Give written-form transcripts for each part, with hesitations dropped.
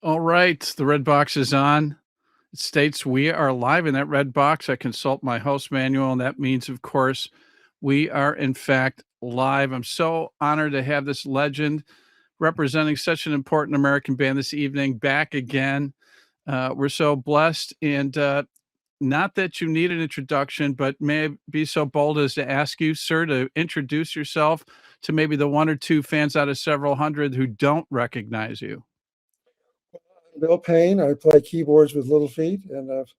All right, the red box is on. It states we are live in that red box. I consult my host manual, and that means, of course, we are in fact live. I'm so honored to have this legend representing such an important American band this evening back again. We're so blessed, and not that you need an introduction, but may I be so bold as to ask you, sir, to introduce yourself to maybe the one or two fans out of several hundred who don't recognize you. Bill Payne. I play keyboards with Little Feat, and I've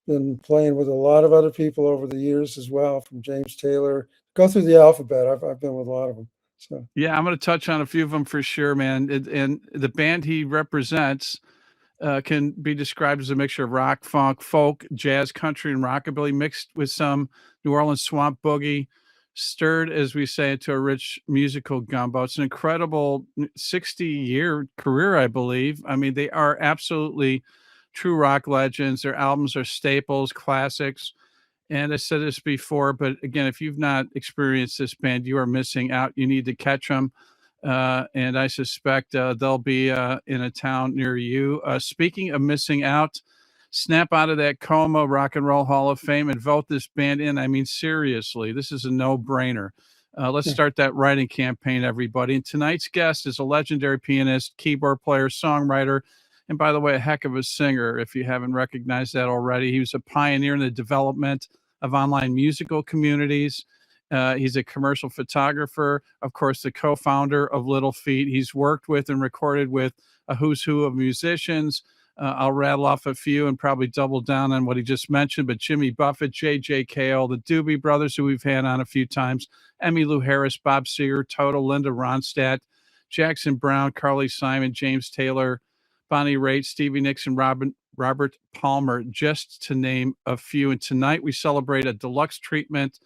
been playing with a lot of other people over the years as well, from James Taylor. Go through the alphabet. I've been with a lot of them. So Yeah, I'm going to touch on a few of them for sure, man. And the band he represents can be described as a mixture of rock, funk, folk, jazz, country, and rockabilly, mixed with some New Orleans swamp boogie, stirred, as we say, into a rich musical gumbo. It's an incredible 60-year career, I believe. I mean, they are absolutely true rock legends. Their albums are staples, classics. And I said this before, but again, if you've not experienced this band, you are missing out. You need to catch them. And I suspect they'll be in a town near you. Speaking of missing out, snap out of that coma, Rock and Roll Hall of Fame, and vote this band in. I mean, seriously, this is a no-brainer. Let's start that writing campaign, everybody. And tonight's guest is a legendary pianist, keyboard player, songwriter, and by the way, a heck of a singer, if you haven't recognized that already. He was a pioneer in the development of online musical communities. He's a commercial photographer, of course, the co-founder of Little Feat. He's worked with and recorded with a who's who of musicians. I'll rattle off a few and probably double down on what he just mentioned, but Jimmy Buffett, J.J. Cale, the Doobie Brothers, who we've had on a few times, Emmylou Harris, Bob Seger, Toto, Linda Ronstadt, Jackson Brown, Carly Simon, James Taylor, Bonnie Raitt, Stevie Nicks, and Robert Palmer, just to name a few. And tonight we celebrate a deluxe treatment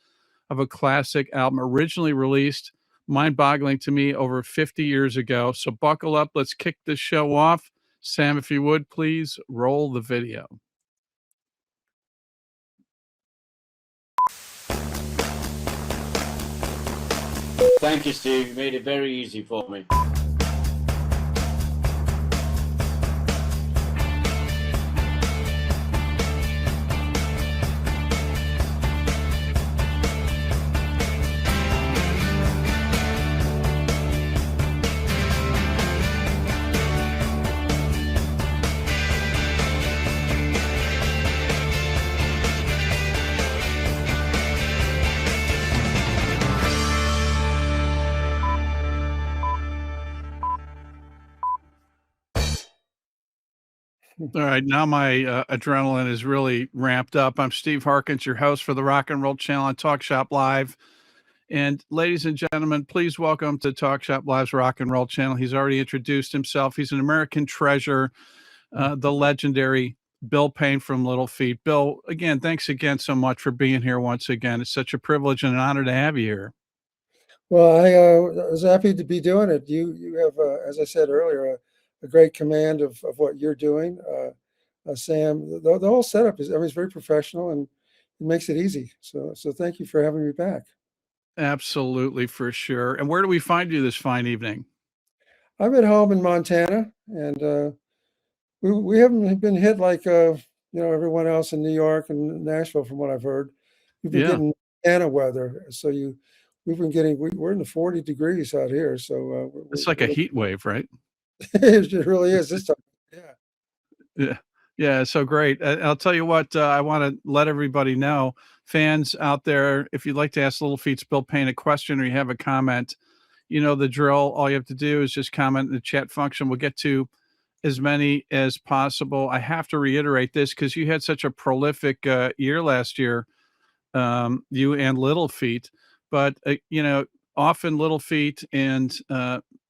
of a classic album originally released, mind-boggling to me, over 50 years ago. So buckle up. Let's kick this show off. Sam, if you would, please roll the video. Thank you, Steve. You made it very easy for me. All right, now my adrenaline is really ramped up. I'm Steve Harkins, your host for the Rock and Roll Channel on Talk Shop Live. And ladies and gentlemen, please welcome to Talk Shop Live's Rock and Roll Channel. He's already introduced himself. He's an American treasure, the legendary Bill Payne from Little Feat. Bill, again, thanks again so much for being here once again. It's such a privilege and an honor to have you here. well, I was happy to be doing it. You have, as I said earlier, a great command of what you're doing. Sam, the whole setup is, I mean, it's very professional and it makes it easy. So thank you for having me back. Absolutely, for sure. And where do we find you this fine evening? I'm at home in Montana, and we haven't been hit like everyone else in New York and Nashville, from what I've heard. We've been Yeah, getting Montana weather, so we've been getting we're in the 40 degrees out here, so it's like a heat wave, right? it really is this time. Yeah. Yeah. Yeah, so great. I'll tell you what, I want to let everybody know, fans out there, if you'd like to ask Little Feat's Bill Payne a question or you have a comment, you know the drill. All you have to do is just comment in the chat function. We'll get to as many as possible. I have to reiterate this because you had such a prolific year last year, you and Little Feat. But, often Little Feat and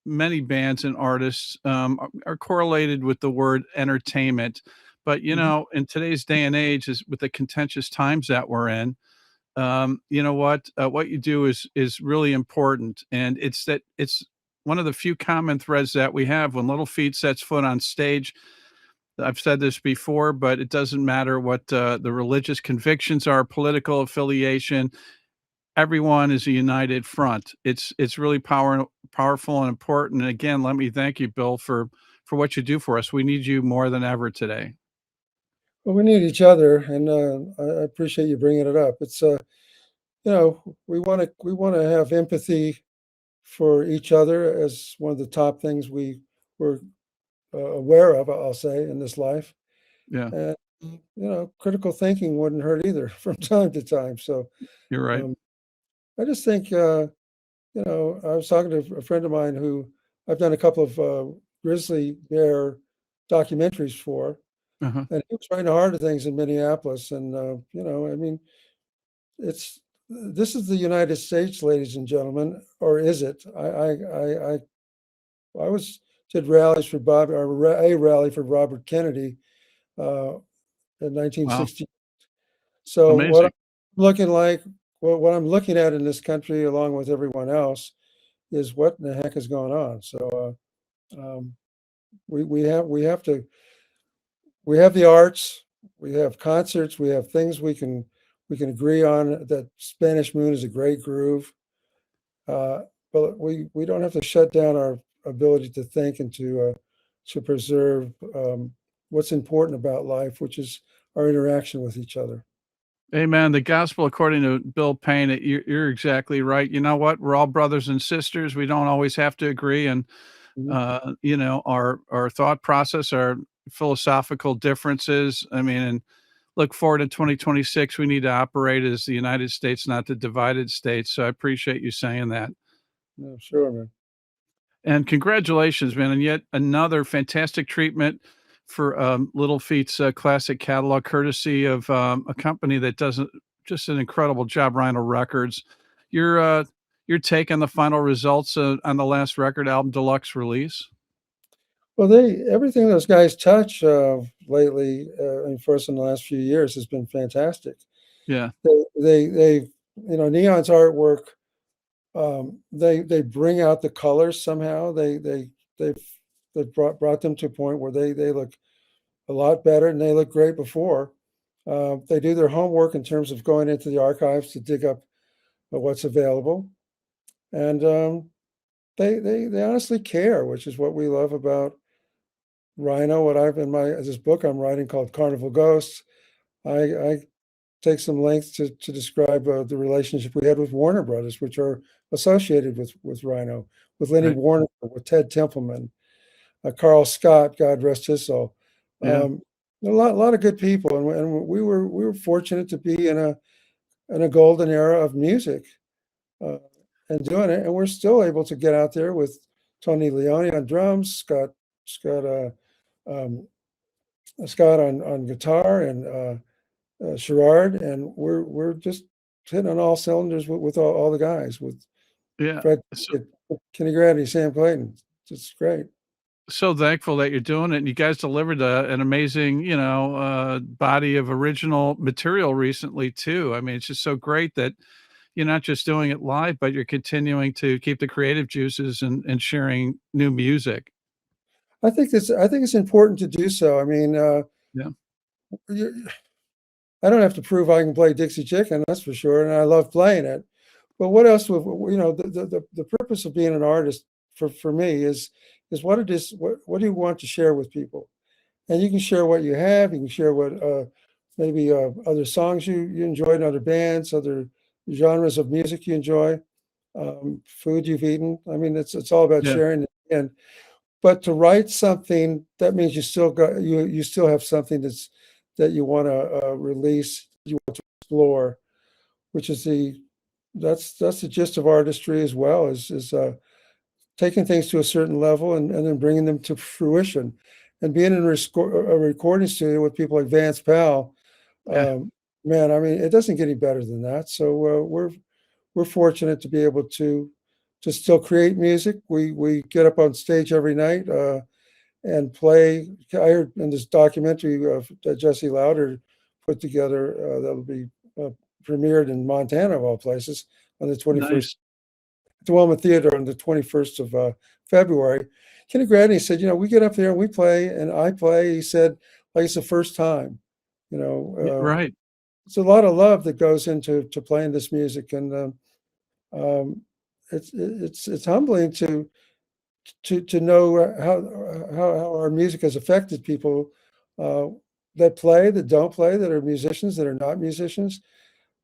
many bands and artists are correlated with the word entertainment. But, Mhm. in today's day and age, is with the contentious times that we're in, you know what you do is really important. And it's one of the few common threads that we have when Little Feat sets foot on stage. I've said this before, but it doesn't matter what the religious convictions are, political affiliation. everyone is a united front. It's really powerful and important. And again, let me thank you, Bill, for what you do for us. We need you more than ever today. Well, we need each other, and I appreciate you bringing it up. It's we want to have empathy for each other as one of the top things we're aware of, I'll say, in this life. Yeah, And critical thinking wouldn't hurt either from time to time. So you're right. um, I just think I was talking to a friend of mine who I've done a couple of grizzly bear documentaries for, Uh-huh. and he was trying to hard things in Minneapolis. And I mean, it's this is the United States, ladies and gentlemen, or is it? I was did rallies for a rally for Robert Kennedy uh, in Wow, 1960. So what I'm amazing. looking like, what I'm looking at in this country, along with everyone else, is what in the heck is going on. So we have the arts, we have concerts, we have things we can agree on. That Spanish Moon is a great groove, uh, but we don't have to shut down our ability to think and to preserve what's important about life, which is our interaction with each other. Amen. The gospel according to Bill Payne, you're exactly right. You know what? We're all brothers and sisters. We don't always have to agree. And Mhm. our thought process, our philosophical differences. I mean, and look forward to 2026. We need to operate as the United States, not the divided states. So I appreciate you saying that. Yeah, sure, man. And congratulations, man, and yet another fantastic treatment for, Little Feat's, classic catalog, courtesy of, a company that does just an incredible job, Rhino Records. Your take on the final results, on the last record album, Deluxe release? Well, everything those guys touch lately, and for us in the last few years, has been fantastic. Yeah, They Neon's artwork. They bring out the colors somehow. They've brought them to a point where they look a lot better, and they look great before. They do their homework in terms of going into the archives to dig up what's available, and they honestly care, which is what we love about Rhino. What I've in my this book I'm writing called Carnival Ghosts. I take some length to describe the relationship we had with Warner Brothers, which are associated with Rhino, with Lenny right. Warner, with Ted Templeman, Carl Scott, God rest his soul. Yeah, Um, a lot of good people, and we were fortunate to be in a golden era of music uh, and doing it, and we're still able to get out there with Tony Leone on drums, Scott um, Scott on guitar, and Sherrard, and we're just hitting on all cylinders with all the guys, with yeah. Fred, So Kenny Gravity, Sam Clayton. It's great. so thankful that you're doing it, and you guys delivered an amazing, body of original material recently too. I mean, it's just so great that you're not just doing it live, but you're continuing to keep the creative juices and sharing new music. I think it's important to do so. I mean, Yeah. you, I don't have to prove I can play Dixie Chicken, that's for sure, and I love playing it. But what else would the purpose of being an artist for me is what it is. What do you want to share with people? And you can share what you have. You can share what maybe other songs you enjoyed, other bands, other genres of music you enjoy, food you've eaten. I mean, it's all about Yeah. sharing. And but to write something, that means you still have something that you want to release, you want to explore, which is that's the gist of artistry as well, is taking things to a certain level and then bringing them to fruition. And being in a recording studio with people like Vance Powell, Yeah. man, I mean, it doesn't get any better than that. So we're fortunate to be able to still create music. We get up on stage every night and play. I heard in this documentary that Jesse Lauder put together that'll be premiered in Montana of all places on the 21st Nice. at the Wilma Theater on the 21st of February. Kenny Gradney said, we get up there and we play, and I play. He said, like it's the first time. Right. It's a lot of love that goes into playing this music, and um, it's humbling to know how our music has affected people uh, that play, that don't play, that are musicians, that are not musicians.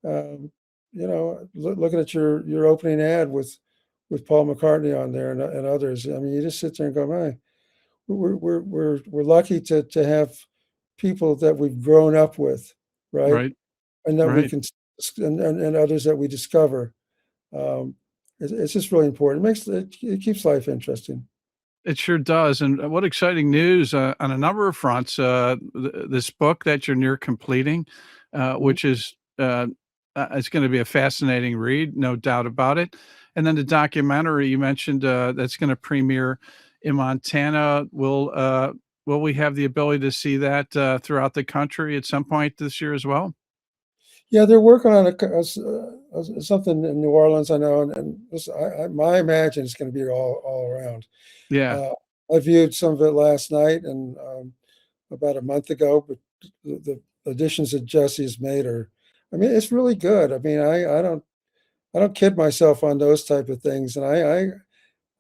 Um, looking at your opening ad with Paul McCartney on there and others. I mean, you just sit there and go, "My, we're lucky to have people that we've grown up with, right? Right. And that we Right. can and others that we discover. Um, it's just really important. It keeps life interesting. It sure does, and what exciting news, on a number of fronts, this book that you're near completing, Mhm. which is, it's gonna be a fascinating read, no doubt about it, and then the documentary you mentioned, that's gonna premiere in Montana. Will we have the ability to see that, throughout the country at some point this year as well? Yeah, they're working on something in New Orleans, I know, and this, I imagine it's going to be all around. Yeah, Uh, I viewed some of it last night and about a month ago, but the additions that Jesse's made are, I mean, it's really good. I mean, I don't kid myself on those type of things, and I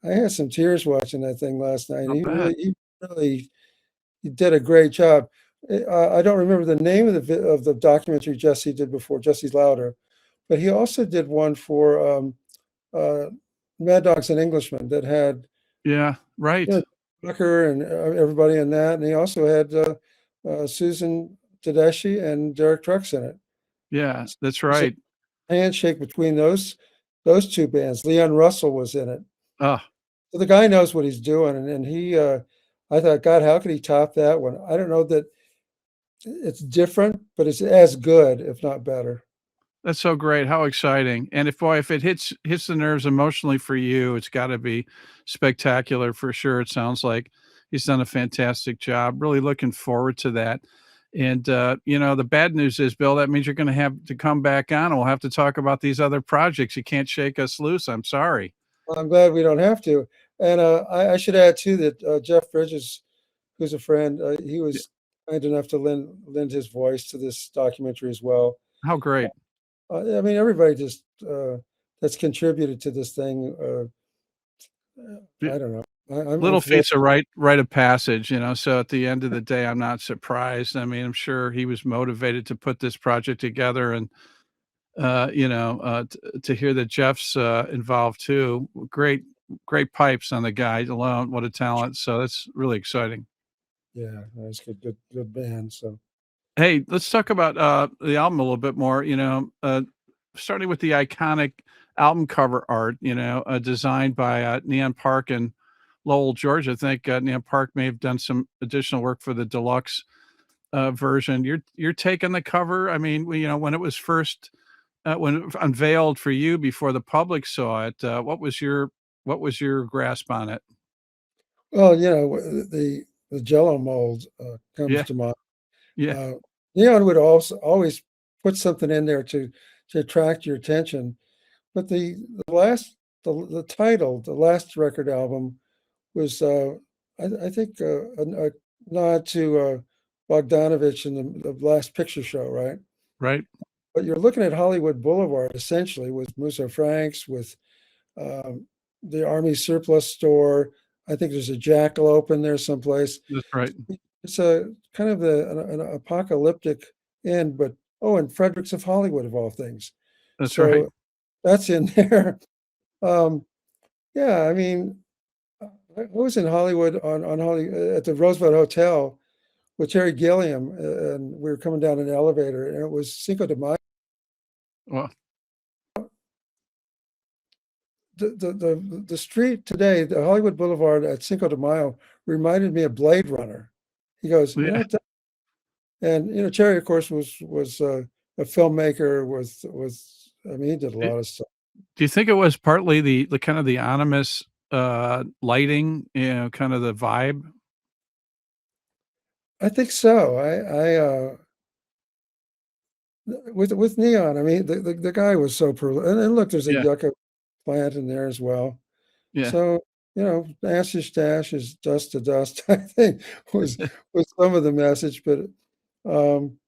had some tears watching that thing last night. I bet. He really he did a great job. I don't remember the name of of the documentary Jesse did before, Jesse's Louder, but he also did one for uh, Mad Dogs and Englishmen that had Yeah, you right. know, Tucker and everybody in that, and he also had Susan Tedeschi and Derek Trucks in it. Yeah, that's It's a right. handshake between those two bands. Leon Russell was in it. Oh, So the guy knows what he's doing, and he. I thought, God, how could he top that one? I don't know that it's different, but it's as good, if not better. that's so great, how exciting, and if it hits the nerves emotionally for you, it's gotta be spectacular for sure, it sounds like. He's done a fantastic job, really looking forward to that, and, the bad news is, Bill, that means you're gonna have to come back on, and we'll have to talk about these other projects. You can't shake us loose, I'm sorry. Well, I'm glad we don't have to. And I should add too that Jeff Bridges, who's a friend, he Y was kind enough to lend his voice to this documentary as well. How great. I mean, everybody just that's contributed to this thing. I don't know. I'm Little thrilled. feat's a rite of passage, so at the end of the day, I'm not surprised. I mean, I'm sure he was motivated to put this project together and, t to hear that Jeff's, involved too. Great pipes on the guy alone, what a talent, so that's really exciting. Yeah, that's good band. So Hey, let's talk about, the album a little bit more, starting with the iconic album cover art, designed by, Neon Park in Lowell, Georgia. I think, Neon Park may have done some additional work for the deluxe, version. Your take on the cover, I mean, when it was first, when it unveiled for you before the public saw it, what was your grasp on it? well, the Jello mold comes Yeah, to mind. yeah, Uh, Leon would also always put something in there to attract your attention. But the last the title, the last record album was I think a nod to Bogdanovich and the Last Picture Show, right? right, But you're looking at Hollywood Boulevard essentially with Musso Franks, with um, the Army Surplus Store. I think there's a Jackalope in there someplace. that's right, It's a kind of an apocalyptic end, but oh, and Fredericks of Hollywood of all things. that's right. So that's in there. Um, yeah, I mean, I was in Hollywood on Holly at the Roosevelt Hotel with Terry Gilliam, and we were coming down an elevator, and it was Cinco de Mayo. Well, The street today, the Hollywood Boulevard at Cinco de Mayo, reminded me of Blade Runner. He goes, yeah, and Terry, of course, was a filmmaker. I mean, he did a do lot of stuff. do you think it was partly the kind of the ominous, lighting, kind of the vibe? I think so. With Neon, I mean, the guy was so prolific. And look, there's a Yeah, yucca plant in there as well. yeah. So, ashes to ashes, dust to dust, I think was some of the message. But um,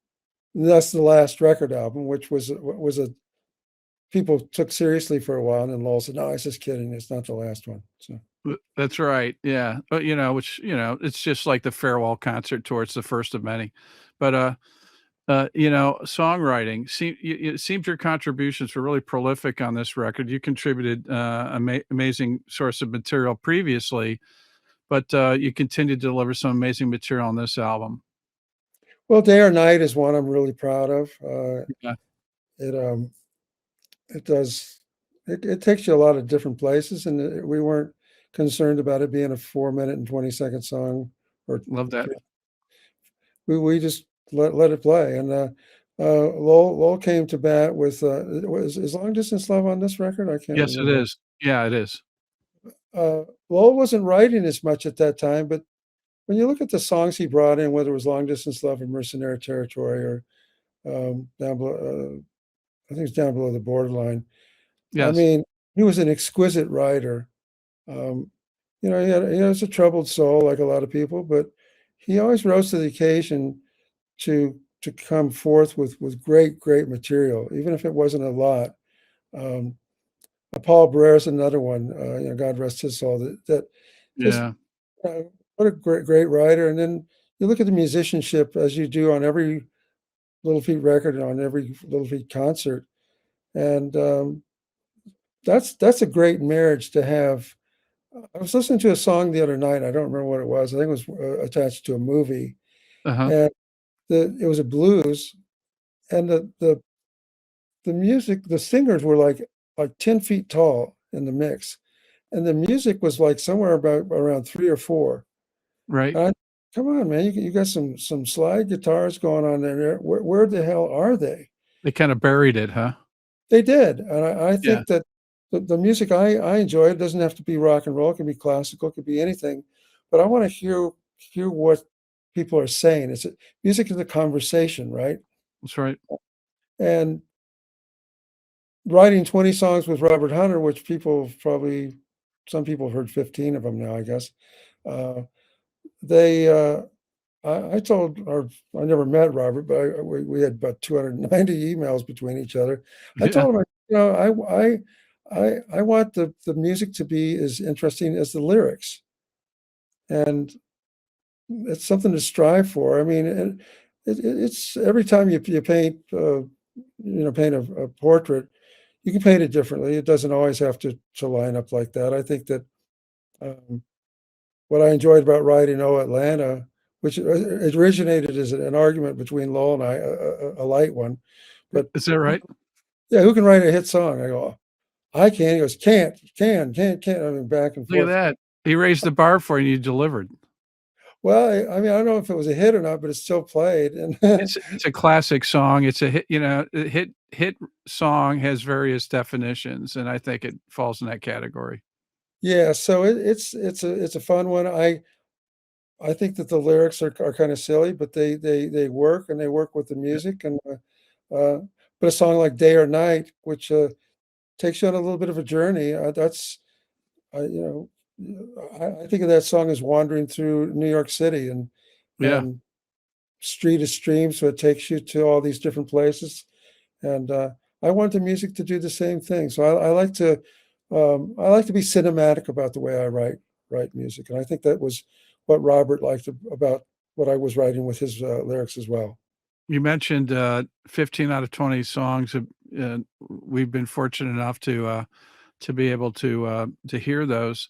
that's the last record album, which was a people took seriously for a while, and then Lowell said, "No, I was just kidding. It's not the last one." So That's right. Yeah. But which, it's just like the farewell concert tour. It's the first of many. But songwriting. It seems your contributions were really prolific on this record. You contributed amazing source of material previously, but you continued to deliver some amazing material on this album. well, Day or Night is one I'm really proud of. Yeah. It it does it takes you a lot of different places, and we weren't concerned about it being a 4 minute and 20-second song, or Love that. we just let it play. And Lowell came to bat with is Long Distance Love on this record? I can't Yes, it remember. is. Yeah, it is. Lowell wasn't writing as much at that time, but when you look at the songs he brought in, whether it was Long Distance Love or Mercenary Territory, or down below, I think it's Down Below the Borderline. I Yes. mean, he was an exquisite writer. Um, he has a troubled soul, like a lot of people, but he always rose to the occasion to come forth with great material, even if it wasn't a lot. Um, Paul Barrere's another one. God rest his soul. That just Yeah. what a great writer. And then you look at the musicianship, as you do on every Little Feat record and on every Little Feat concert, and that's a great marriage to have. I was listening to a song the other night. I don't remember what it was. I think it was attached to a movie, Uh-huh. and it was a blues, and the music, the singers were like 10 feet tall in the mix, and the music was like somewhere about around 3 or 4. Right. And come on, man, you got some slide guitars going on there. Where the hell are they? They kind of buried it, huh? They did, and I Yeah. think that the music I enjoy, it doesn't have to be rock and roll. It can be classical, it could be anything, but I want to hear what people are saying. Music is a conversation, right? That's right. And writing 20 songs with Robert Hunter, which some people have heard 15 of them now, I guess. Uh, they, I never met Robert, but we had about 290 emails between each other. I Yeah. told him, I want the music to be as interesting as the lyrics, and it's something to strive for. I mean, it's every time you paint, paint a portrait, you can paint it differently. It doesn't always have to line up like that. I think that um, what I enjoyed about writing "Oh Atlanta," which it originated as an argument between Lowell and I, a light one, but Is that right? yeah, who can write a hit song? I go, I can. He goes, can't. I mean, back and Look at forth. that. He raised the bar for you and you delivered. Well, I mean, I don't know if it was a hit or not, but it's still played. And It's a classic song. It's a hit, a hit song has various definitions, and I think it falls in that category. yeah, so it's a fun one. I think that the lyrics are kind of silly, but they work, and they work with the Yeah. music. And uh, but a song like "Day or Night," which takes you on a little bit of a journey, that's I think of that song as wandering through New York City, Yeah. and street is stream, so it takes you to all these different places. And I want the music to do the same thing. So I like to be cinematic about the way I write music, and I think that was what Robert liked about what I was writing with his lyrics as well. You mentioned 15 out of 20 songs. We've been fortunate enough to be able to hear those.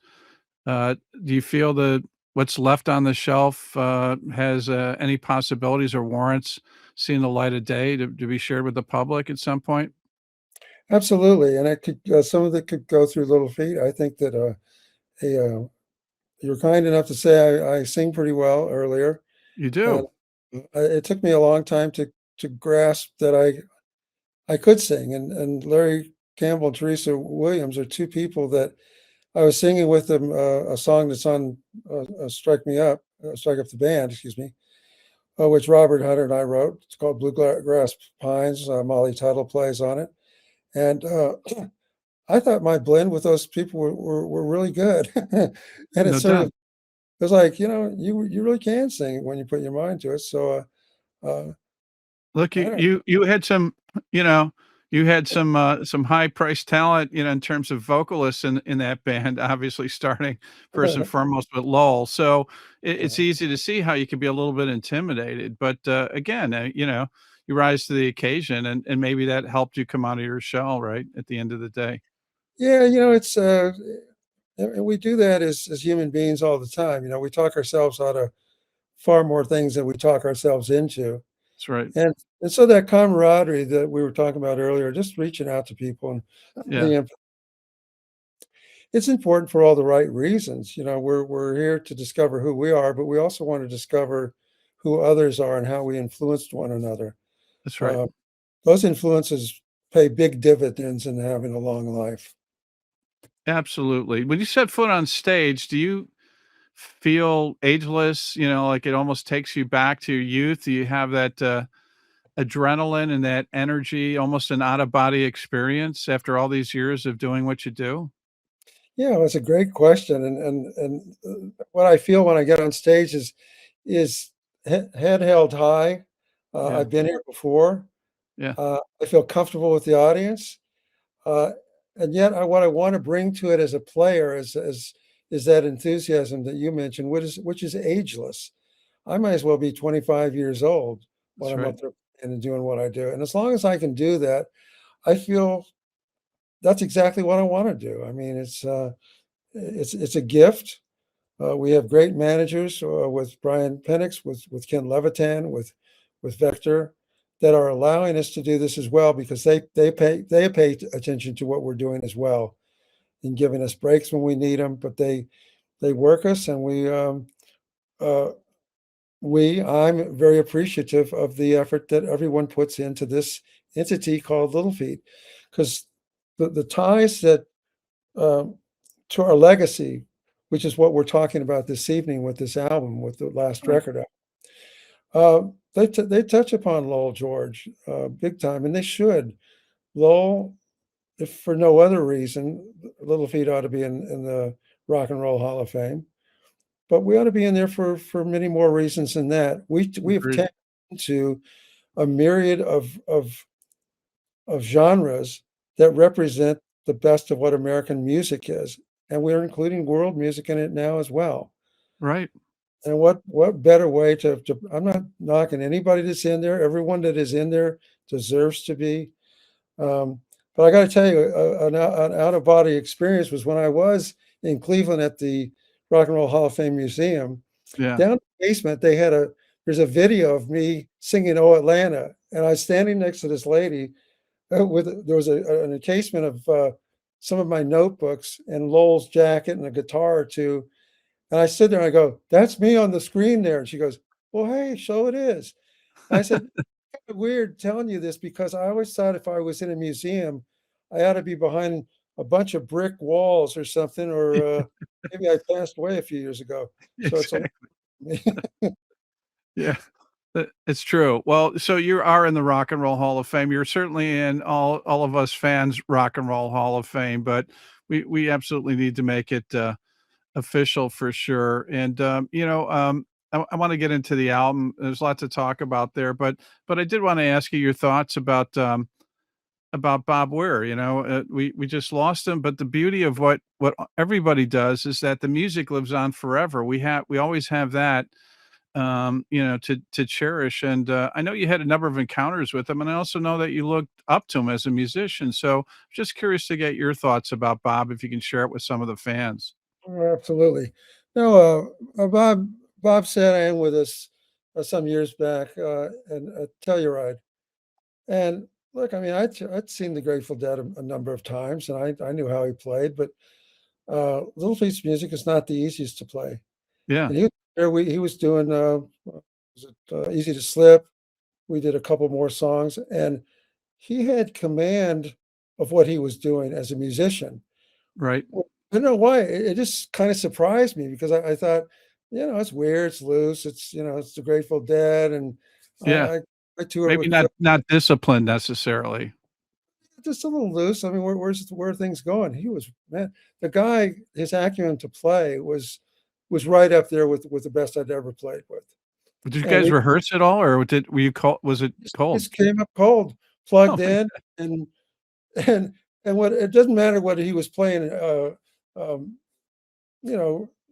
Do you feel that what's left on the shelf has any possibilities or warrants seeing the light of day to be shared with the public at some point? Absolutely, and it could some of it could go through Little Feat. I think that you're kind enough to say I sing pretty well earlier, You and do. it took me a long time to grasp that I could sing. And Larry Campbell and Teresa Williams are two people that I was singing with them a song that's on Strike Up the Band, excuse me, which Robert Hunter and I wrote. It's called Bluegrass Pines. Molly Tuttle plays on it, and I thought my blend with those people were really good. And No it's sort of doubt. it was like, you really can sing when you put your mind to it. So Look, I you don't you you had some, you know, You had some high priced talent, you know, in terms of vocalists in that band, obviously starting first and foremost with Lowell. So it's easy to see how you could be a little bit intimidated. But again, you know, you rise to the occasion and maybe that helped you come out of your shell, right? At the end of the day. Yeah, you know, it's and we do that as human beings all the time. You know, we talk ourselves out of far more things than we talk ourselves into. That's right. And so that camaraderie that we were talking about earlier, just reaching out to people and Yeah, being it's important for all the right reasons. You know, we're here to discover who we are, but we also want to discover who others are and how we influenced one another. that's right. Uh, those influences pay big dividends in having a long life. Absolutely. When you set foot on stage, do you feel ageless? You know, like it almost takes you back to your youth? Do you have that adrenaline and that energy, almost an out of body experience after all these years of doing what you do? Yeah, it's a great question, and what I feel when I get on stage is head held high. Yeah, I've been here before. yeah, I feel comfortable with the audience. Uh, and yet, what I want to bring to it as a player is that enthusiasm that you mentioned, which is ageless. I might as well be 25 years old when that's I'm right. up there and doing what I do. And as long as I can do that, I feel that's exactly what I want to do. I mean, it's a gift. We have great managers with Brian Penix, with Ken Levitan, with Vector, that are allowing us to do this as well because they pay attention to what we're doing as well and giving us breaks when we need them. But they work us, and uh, I'm very appreciative of the effort that everyone puts into this entity called Little Feat, because the ties that um, to our legacy, which is what we're talking about this evening with this album, with the last Right. record. They touch upon Lowell George big time, and they should. Lowell, if for no other reason, Little Feat ought to be in the Rock and Roll Hall of Fame, but we ought to be in there for many more reasons than that. We've Agreed. tapped into a myriad of genres that represent the best of what American music is, and we're including world music in it now as well. Right. And what better way to I'm not knocking anybody that's in there. Everyone that is in there deserves to be. Um, but I got to tell you, an out of body experience was when I was in Cleveland at the Rock and Roll Hall of Fame Museum. Yeah. Down in the basement, there's a video of me singing "Oh Atlanta," and I was standing next to this lady there was an encasement of some of my notebooks and Lowell's jacket and a guitar or two. And I sit there and I go, "That's me on the screen there." And she goes, "Well, hey, so it is." And I said, "Kinda weird telling you this because I always thought if I was in a museum, I ought to be behind a bunch of brick walls or something, or maybe I passed away a few years ago." So it's a Exactly. Yeah. It's true. Well, so you are in the Rock and Roll Hall of Fame. You're certainly in all of us fans Rock and Roll Hall of Fame, but we absolutely need to make it official for sure. And you know, I want to get into the album. There's a lot to talk about there, but I did want to ask you your thoughts about Bob Weir. You know, we just lost him, but the beauty of what everybody does is that the music lives on forever. We always have that you know, to cherish. And I know you had a number of encounters with him, and I also know that you looked up to him as a musician. So just curious to get your thoughts about Bob, if you can share it with some of the fans. Oh, absolutely. No, Bob sat in with us some years back and Telluride. And look, I mean, I'd seen the Grateful Dead a number of times, and I knew how he played, but Little Feat's music is not the easiest to play. Yeah, And he was doing was it Easy to Slip? We did a couple more songs, and he had command of what he was doing as a musician. right. Well, I don't know why. It just kind of surprised me because I thought, it's weird, it's loose, it's the Grateful Dead, and I Yeah, I, I tour maybe with Phil. not disciplined necessarily. Just a little loose. I mean, where are things going? He was man, the guy, his acumen to play was right up there with the best I'd ever played with. Did you And guys we rehearse at all, or were you call? Was it cold? just came up cold, Oh plugged my, in, and and what it doesn't matter whether he was playing, um,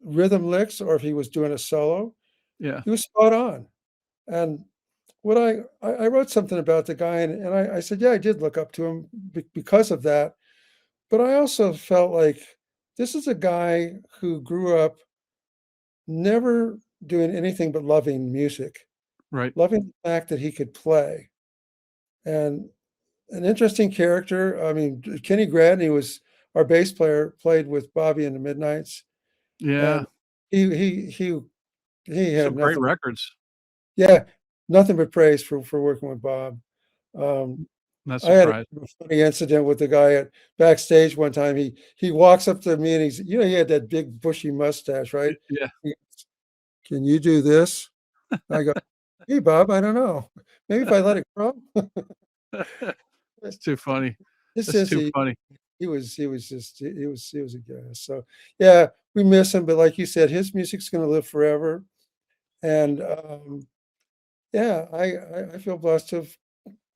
rhythm licks or if he was doing a solo, Yeah. he was spot on. And what I wrote something about the guy, and I said, yeah, I did look up to him because of that. But I also felt like this is a guy who grew up never doing anything but loving music, Right. loving the fact that he could play. And an interesting character. I mean, Kenny Gradney was our bass player, played with Bobby and the Midnights, Yeah. and he had Some great nothing. records. Yeah, nothing but praise for working with Bob. Um, Not I had surprised. a funny incident with the guy at backstage one time. He walks up to me and he had that big bushy mustache, right? Yeah. He goes, "Can you do this?" I go, "Hey, Bob, I don't know. Maybe if I let it grow." It's too funny. It's That's just too funny. he was a gas. So yeah, we miss him, but like you said, his music's gonna live forever. And yeah, I feel blessed to have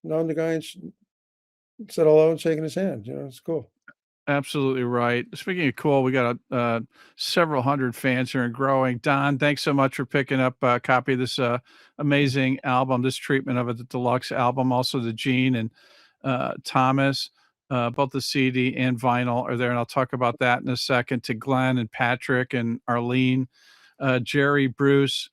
known the guy and said hello and shaking his hand. It's cool. Absolutely right. Speaking of cool, we got several hundred fans here and growing. Don, thanks so much for picking up a copy of this amazing album, this treatment of it, the deluxe album. Also, the Gene and Thomas, both the CD and vinyl are there, and I'll talk about that in a second. To Glenn and Patrick and Arlene, Jerry, Bruce,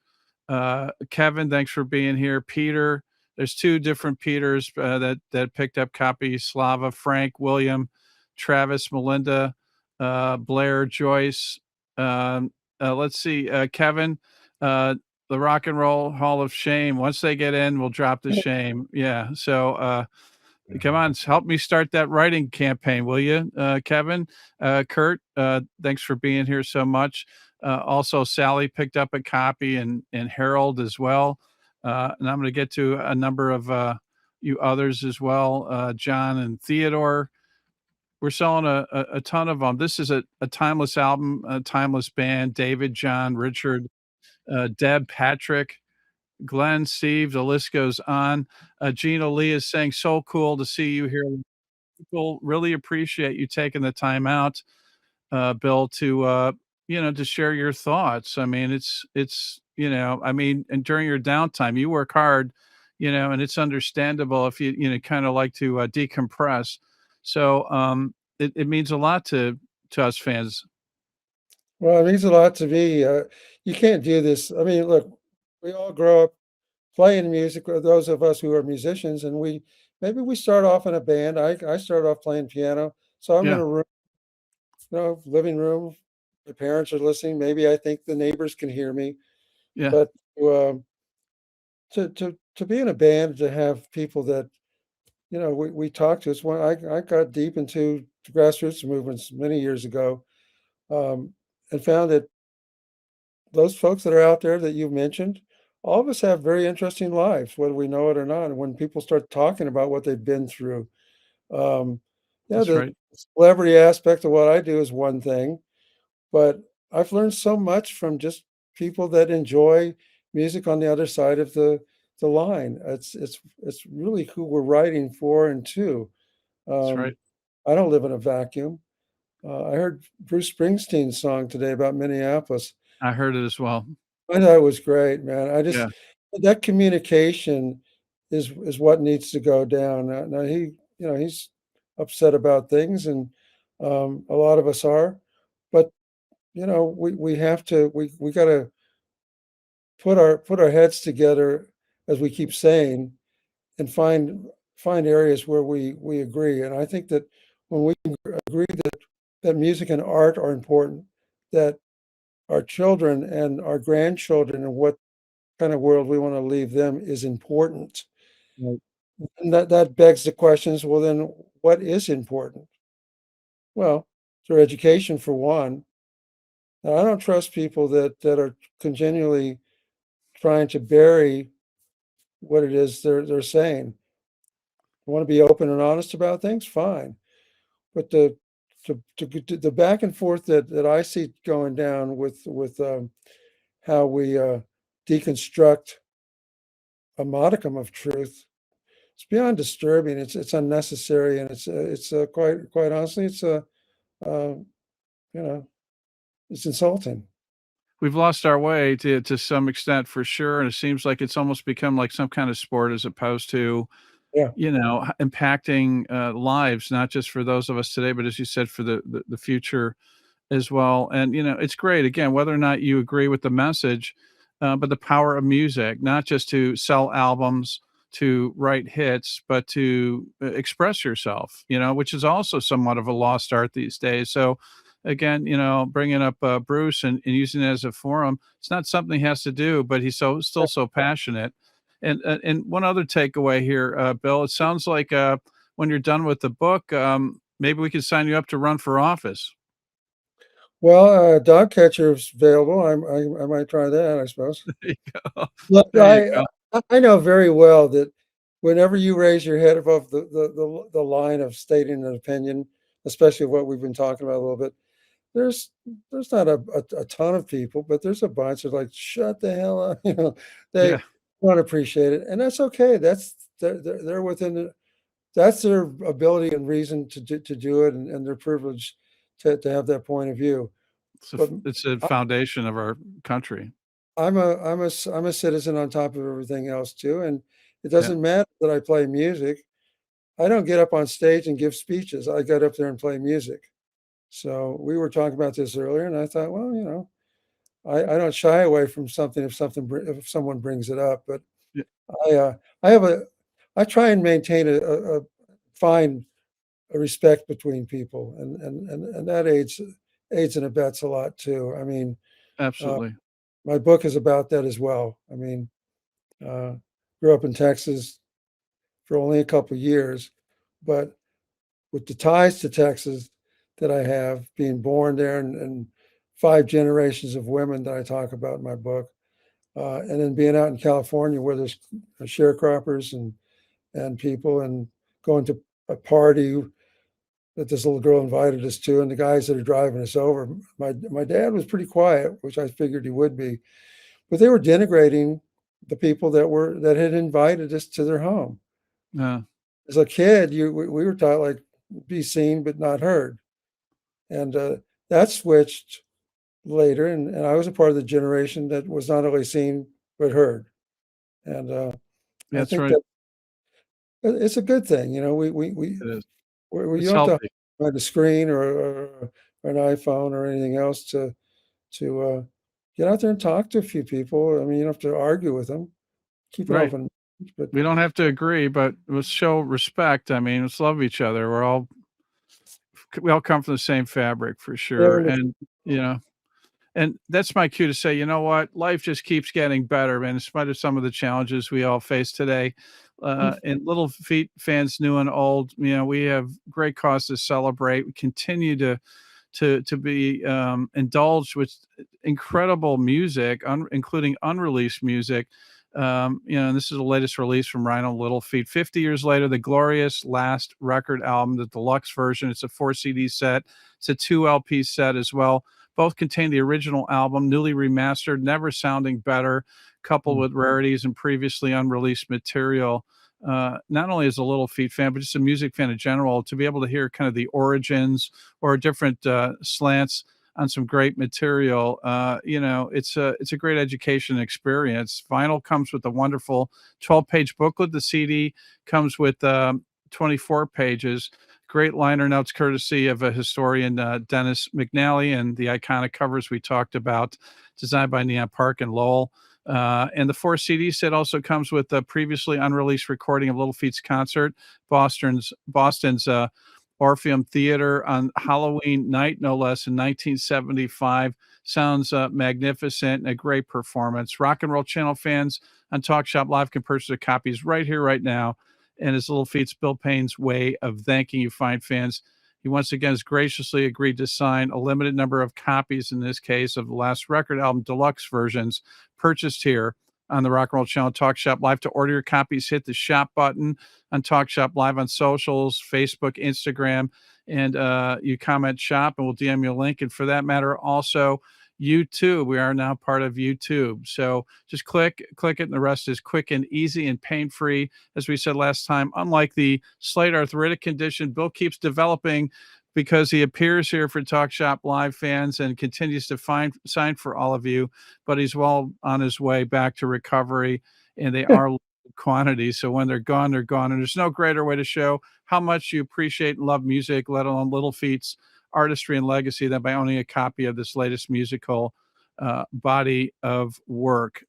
Kevin, thanks for being here. Peter, there's two different Peters that picked up copies. Slava, Frank, William, Travis, Melinda, Blair, Joyce. Let's see, Kevin, the Rock and Roll Hall of Shame. Once they get in, we'll drop the shame. Yeah. So come on, help me start that writing campaign, will you, Kevin? Kurt, thanks for being here so much. Also, Sally picked up a copy, and Harold as well. And I'm going to get to a number of you others as well, John and Theodore. We're selling a ton of them. This is a timeless album, a timeless band. David, John, Richard, Deb, Patrick, Glenn, Steve, the list goes on. Gina Lee is saying, so cool to see you here. People really appreciate you taking the time out, Bill, to share your thoughts. I mean, I mean, and during your downtime, you work hard, and it's understandable if you kind of like to decompress. So it means a lot to us fans. Well, it means a lot to me. You can't do this. I mean, look, we all grow up playing music, or those of us who are musicians, and maybe we start off in a band. I started off playing piano, so I'm in Yeah, a room, living room. My parents are listening. Maybe I think the neighbors can hear me, yeah, but to be in a band, to have people that we talk to. It's when I got deep into the grassroots movements many years ago, um, and found that those folks that are out there that you've mentioned, all of us have very interesting lives, whether we know it or not. And when people start talking about what they've been through, um, yeah, that's the right. celebrity aspect of what I do is one thing, but I've learned so much from just people that enjoy music on the other side of the line. It's really who we're writing for and to. That's right. Um, I don't live in a vacuum. I heard Bruce Springsteen's song today about Minneapolis. I heard it as well. I thought it was great, man. Yeah, That communication is what needs to go down. Now he's upset about things, and a lot of us are, but we have to we got to put our heads together, as we keep saying, and find areas where we agree. And I think that when we agree that music and art are important, that our children and our grandchildren and what kind of world we want to leave them is important. right. And that begs the questions, well, then what is important? Well, their education for one. Now, I don't trust people that are continually trying to bury what it is they're saying. Want to be open and honest about things? Fine. But the back and forth that I see going down with how we deconstruct a modicum of truth, it's beyond disturbing. It's unnecessary, and it's quite honestly, it's you know, it's insulting. We've lost our way to some extent for sure, and it seems like it's almost become like some kind of sport as opposed to, Yeah. impacting, lives, not just for those of us today, but as you said, for the future as well. And, it's great, again, whether or not you agree with the message, but the power of music, not just to sell albums, to write hits, but to express yourself, which is also somewhat of a lost art these days. So, again, bringing up Bruce and using it as a forum, it's not something he has to do, but he's still so passionate. And one other takeaway here, Bill, it sounds like when you're done with the book, maybe we can sign you up to run for office. Well, dog catcher's available. I might try that, I suppose. There you go. Look, There you go. I know very well that whenever you raise your head above the line of stating an opinion, especially what we've been talking about a little bit, there's there's not a ton of people, but there's a bunch of like, shut the hell up, they Yeah, don't appreciate it, and that's okay. They're within that's their ability and reason to do it, and their privilege to have that point of view. But it's a foundation of our country. I'm a citizen on top of everything else too, and it Yeah, doesn't matter that I play music. I don't get up on stage and give speeches. I get up there and play music. So we were talking about this earlier, and I thought, well, I don't shy away from something if someone brings it up. But yeah, I I have a I try and maintain a fine a respect between people, and that aids and abets a lot too. I mean, uh, absolutely. my book is about that as well. I mean, uh, grew up in Texas for only a couple of years, but with the ties to Texas that I have, being born there, and 5 generations of women that I talk about in my book, and then being out in California where there's sharecroppers and people, and going to a party that this little girl invited us to, and the guys that are driving us over. My dad was pretty quiet, which I figured he would be, but they were denigrating the people that had invited us to their home. Yeah, As a kid, we were taught like be seen but not heard, and that switched later, and I was a part of the generation that was not only seen but heard, and I that's think right. that it's a good thing. It is. We you It's don't have to healthy. find a screen or an iPhone or anything else to get out there and talk to a few people. I mean, you don't have to argue with them. Keep an Right. open, but We don't have to agree, but let's show respect. I mean, let's love each other. We all come from the same fabric for sure. they're in the And, you know, and that's my cue to say, you know what? Life just keeps getting better, man, in spite of some of the challenges we all face today. And Little Feat fans, new and old, we have great cause to celebrate. We continue to be indulged with incredible music, including unreleased music. And this is the latest release from Rhino Little Feat. 50 years later, the glorious last record album, the deluxe version. It's a 4 CD set. It's a 2 LP set as well. Both contain the original album, newly remastered, never sounding better, coupled with rarities and previously unreleased material. Not only as a Little Feat fan, but just a music fan in general, to be able to hear kind of the origins or different slants on some great material. It's a great education experience. Vinyl comes with a wonderful 12-page booklet. The CD comes with 24 pages. Great liner notes, courtesy of a historian, Dennis McNally, and the iconic covers we talked about, designed by Neon Park and Lowell. And the 4 CD set also comes with a previously unreleased recording of Little Feat's concert, Boston's Orpheum Theater on Halloween night, no less, in 1975. Sounds magnificent and a great performance. Rock and Roll Channel fans on Talk Shop Live can purchase their copies right here, right now. And it's Little Feat's Bill Payne's way of thanking you, fine fans. He once again has graciously agreed to sign a limited number of copies, in this case, of the last record album deluxe versions purchased here on the Rock and Roll Channel Talk Shop Live. To order your copies, hit the shop button on Talk Shop Live on socials, Facebook, Instagram, and you comment shop and we'll DM you a link. And for that matter, also, YouTube. We are now part of YouTube. So just click it, and the rest is quick and easy and pain-free. As we said last time, unlike the slight arthritic condition, Bill keeps developing because he appears here for Talk Shop Live fans and continues to sign for all of you, but he's well on his way back to recovery, and they are quantities. So when they're gone, they're gone. And there's no greater way to show how much you appreciate and love music, let alone Little Feat's artistry and legacy, than by owning a copy of this latest musical body of work.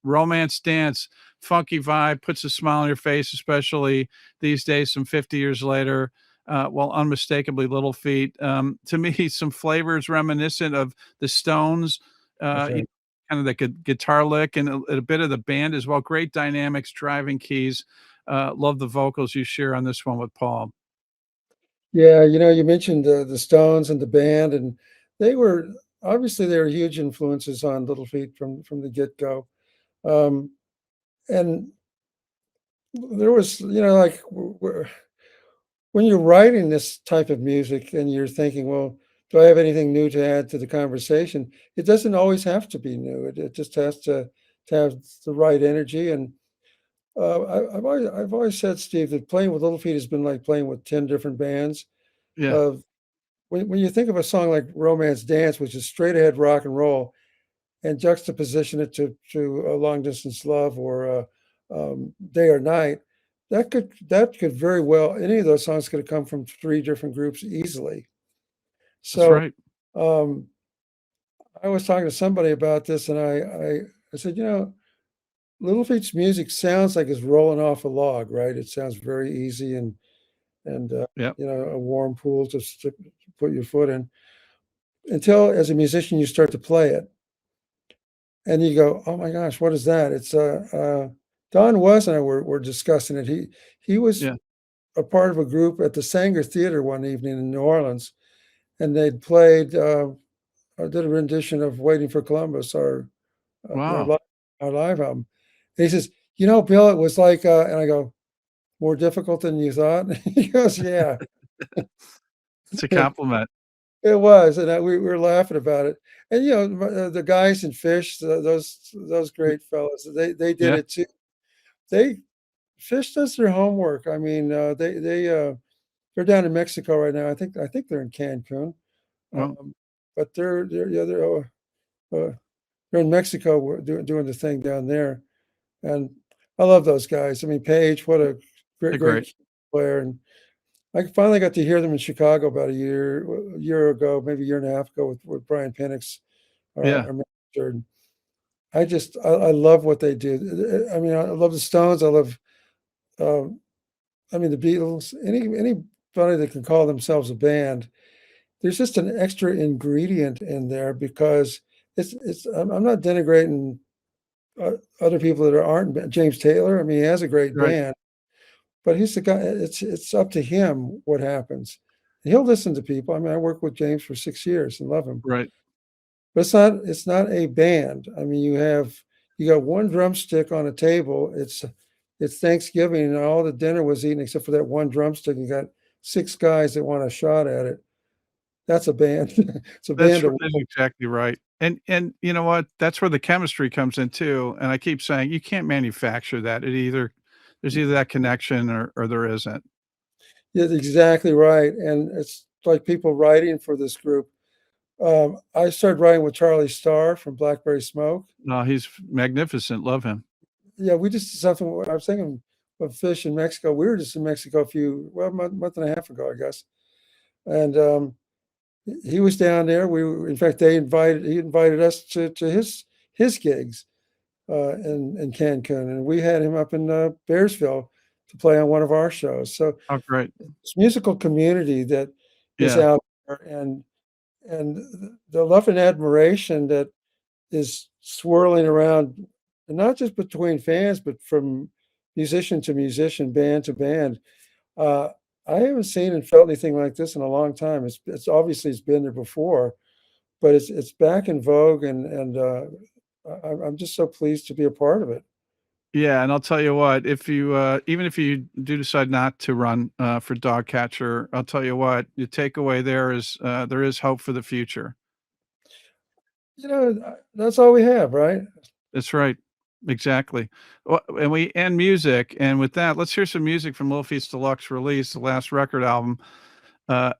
Romance Dance, funky vibe, puts a smile on your face, especially these days, some 50 years later. Well, unmistakably Little Feat. To me, some flavors reminiscent of the Stones, That's right. kind of the guitar lick, and a bit of the band as well. Great dynamics, driving keys. Love the vocals you share on this one with Paul. Yeah, you mentioned the Stones and the band, and they were obviously they were huge influences on Little Feat from the get-go. Um, and there was, like when you're writing this type of music and you're thinking, well, do I have anything new to add to the conversation? It doesn't always have to be new. It just has to have the right energy. And I've always said, Steve, that playing with Little Feat has been like playing with 10 different bands. Yeah, Of when you think of a song like Romance Dance, which is straight ahead rock and roll, and juxtaposition it to a Long Distance Love or Day or Night, that could very well, any of those songs could have come from three different groups easily. that's So right. um, I was talking to somebody about this, and I said, Little Feat's music sounds like it's rolling off a log, right? It sounds very easy and Yep. a warm pool to put your foot in, until as a musician you start to play it and you go, oh my gosh, what is that? It's Don Was and I were discussing it. He was Yeah. a part of a group at the Sanger Theater one evening in New Orleans, and they'd played or did a rendition of Waiting for Columbus, uh, our, Wow. li- our live album. And he says, Bill, it was like and I go, more difficult than you thought. He goes, yeah. It's a compliment. It was, and we were laughing about it. And the guys in Fish, those great fellas, they did Yeah. it too. They Fish does their homework. I mean, they're down in Mexico right now. I think they're in Cancun, Well, but they're in Mexico doing the thing down there. And I love those guys. I mean, Paige, what a they're great great. player, and I finally got to hear them in Chicago about a year ago, maybe a year and a half ago with Brian Penix, Yeah. our manager. And I love what they do. I mean, I love the Stones. I love, uh, I mean, the Beatles. Anybody that can call themselves a band, there's just an extra ingredient in there because it's. I'm not denigrating other people that aren't. James Taylor. I mean, he has a great Right. band, but he's the guy. It's up to him what happens. He'll listen to people. I mean, I worked with James for 6 years and love him. Right. But it's not a band. I mean, you got one drumstick on a table. It's Thanksgiving and all the dinner was eaten except for that one drumstick. You got six guys that want a shot at it. That's a band. It's a band of That's exactly right. And you know what? That's where the chemistry comes in too, and I keep saying you can't manufacture that. There's either that connection or there isn't. yeah, exactly right. And it's like people writing for this group. I started writing with Charlie Starr from Blackberry Smoke. No, he's magnificent. Love him. Yeah, we just did something. I was thinking of Fish in Mexico. We were just in Mexico a month and a half ago, I guess. And he was down there. In fact, he invited us to his gigs in Cancun, and we had him up in Bearsville to play on one of our shows. So Oh, great. this musical community that is Yeah. out there, and the love and admiration that is swirling around, and not just between fans, but from musician to musician, band to band. Uh, I haven't seen and felt anything like this in a long time. It's obviously it's been there before, but it's back in vogue, and I'm just so pleased to be a part of it. Yeah, and I'll tell you what, if you even if you do decide not to run for dog catcher, I'll tell you what, the takeaway there is hope for the future. That's all we have, right? That's right. Exactly. And we end music. And with that, let's hear some music from Little Feats Deluxe release, the last record album.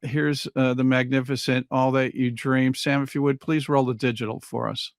Here's the magnificent All That You Dream. Sam, if you would, please roll the digital for us.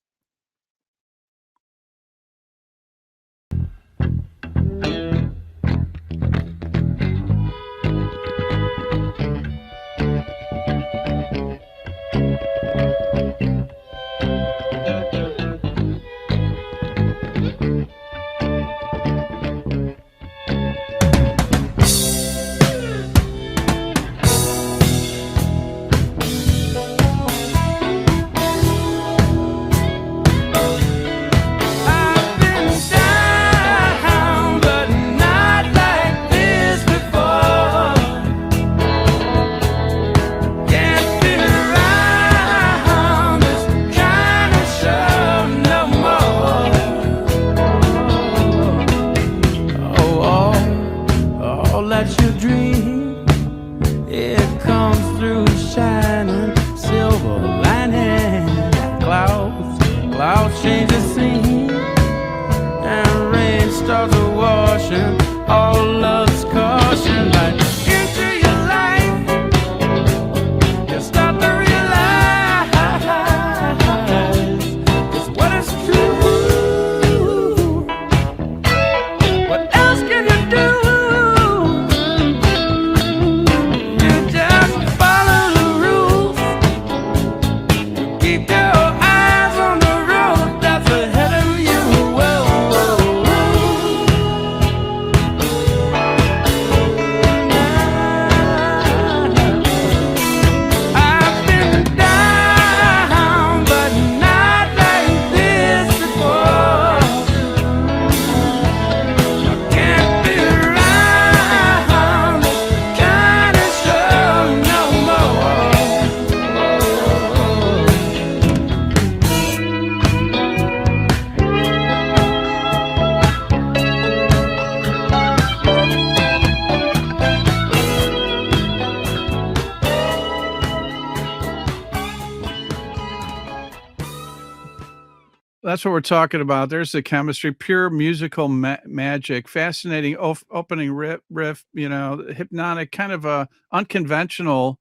That's what we're talking about. There's the chemistry, pure musical magic, fascinating opening riff, hypnotic, kind of a unconventional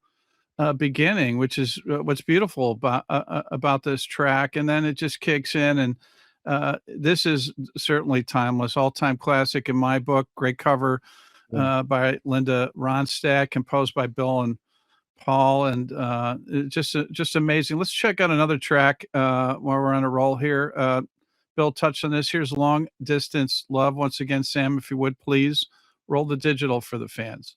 beginning, which is what's beautiful about this track. And then it just kicks in, and this is certainly timeless, all-time classic in my book. Great cover by Linda Ronstadt, composed by Bill and Paul, and just amazing. Let's check out another track while we're on a roll here. Bill touched on this. Here's Long Distance Love. Once again, Sam, if you would, please roll the digital for the fans.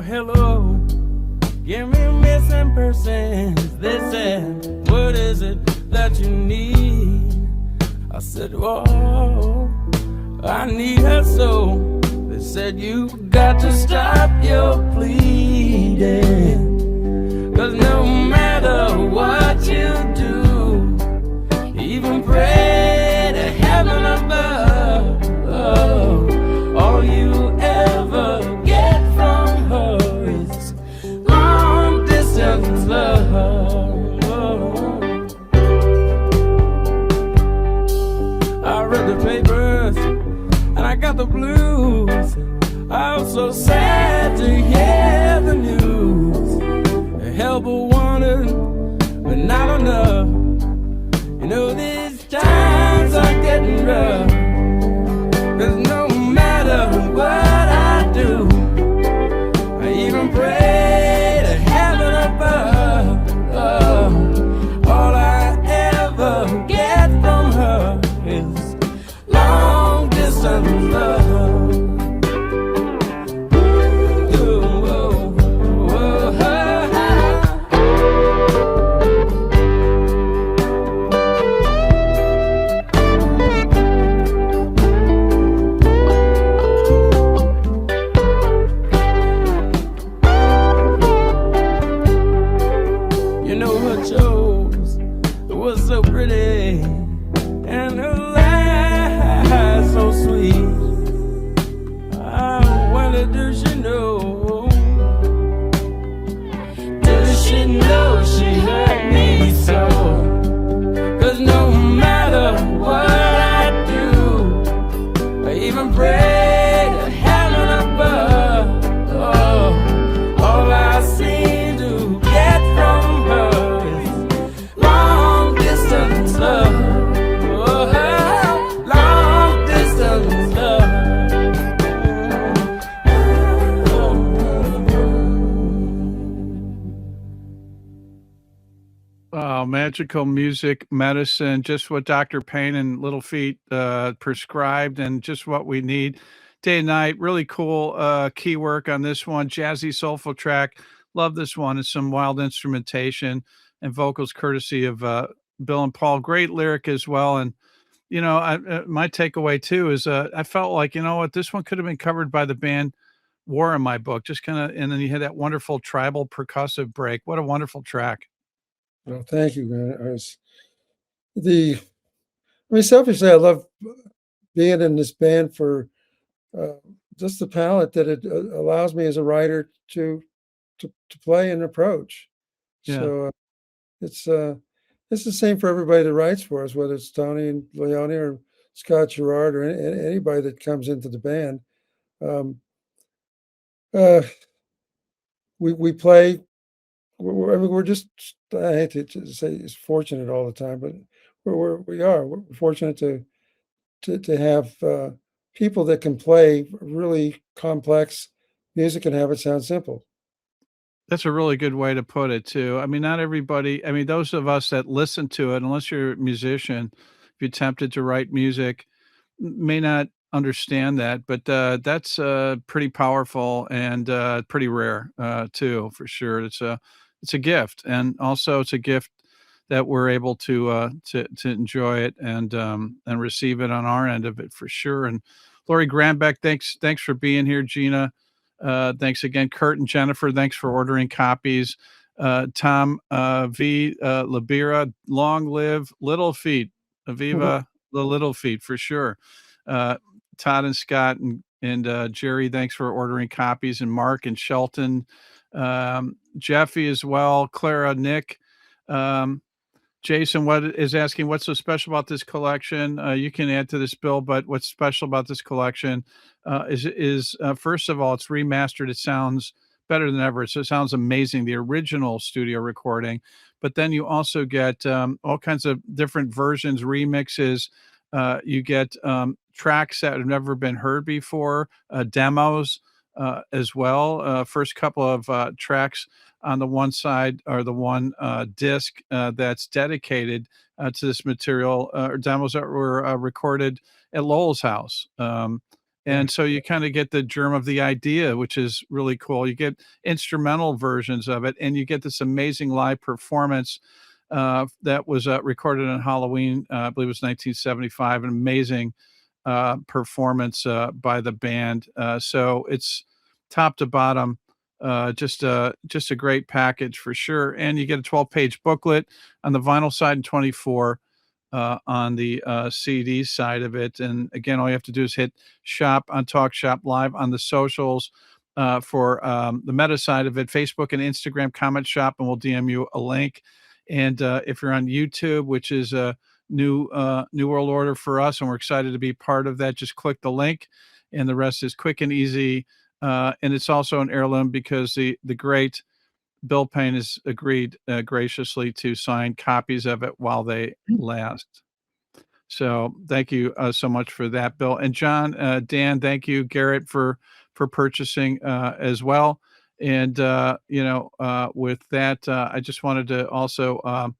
Hello, give me missing persons. They said, what is it that you need? I said, whoa, I need her so. They said, you got to stop your pleading, 'cause no matter what you do, even pray to heaven above, all you ever get from her is long distance love. I read the papers and I got the blues. I was so sad to hear the news. Help wanted, but not enough. You know these times are getting rough. 'Cause no matter what I do, I even pray to heaven above, all I ever get from her is long distance love. Oh, magical music, medicine, just what Dr. Payne and Little Feat prescribed, and just what we need day and night. Really cool key work on this one. Jazzy, soulful track. Love this one. It's some wild instrumentation and vocals courtesy of Bill and Paul. Great lyric as well. And, my takeaway too is I felt like, you know what, this one could have been covered by the band War in my book. Just kind of, and then you had that wonderful tribal percussive break. What a wonderful track. Well, thank you, man. I mean, selfishly, I love being in this band for uh, just the palette that it allows me as a writer to play and approach. Yeah. So it's the same for everybody that writes for us, whether it's Tony and Leone or Scott Gerard or anybody that comes into the band. Um, uh, we play. I mean, we're just, I hate to say it's fortunate all the time, but we're fortunate to have people that can play really complex music and have it sound simple. That's a really good way to put it too. I mean, not everybody, I mean, those of us that listen to it, unless you're a musician, if you're tempted to write music, may not understand that, but that's pretty powerful and pretty rare too, for sure. It's a gift, and also it's a gift that we're able to enjoy it and receive it on our end of it for sure. And Lori Granbeck, thanks for being here. Gina, thanks again. Kurt and Jennifer, thanks for ordering copies. Tom V. Labira, long live Little Feet. Aviva the Little Feet for sure. Uh, Todd and Scott and Jerry, thanks for ordering copies. And Mark and Shelton, Jeffy as well. Clara, Nick. Um, Jason, what is asking, what's so special about this collection? You can add to this, Bill, but what's special about this collection is first of all, it's remastered. It sounds better than ever. So it sounds amazing, the original studio recording. But then you also get all kinds of different versions, remixes. You get tracks that have never been heard before, demos as well. First couple of tracks on the one side or the one disc that's dedicated to this material or demos that were recorded at Lowell's house. And so you kind of get the germ of the idea, which is really cool. You get instrumental versions of it, and you get this amazing live performance that was recorded on Halloween, I believe it was 1975, an amazing performance by the band. So it's top to bottom just a great package for sure. And you get a 12-page booklet on the vinyl side and 24 on the CD side of it. And again, all you have to do is hit shop on Talk Shop Live on the socials for the meta side of it, Facebook and Instagram, comment shop, and we'll DM you a link. And if you're on YouTube, which is a new world order for us, and we're excited to be part of that, just click the link, and the rest is quick and easy. And it's also an heirloom because the great Bill Payne has agreed graciously to sign copies of it while they last. So thank you so much for that, Bill. And John, Dan, thank you, Garrett, for purchasing as well. And with that, I just wanted to also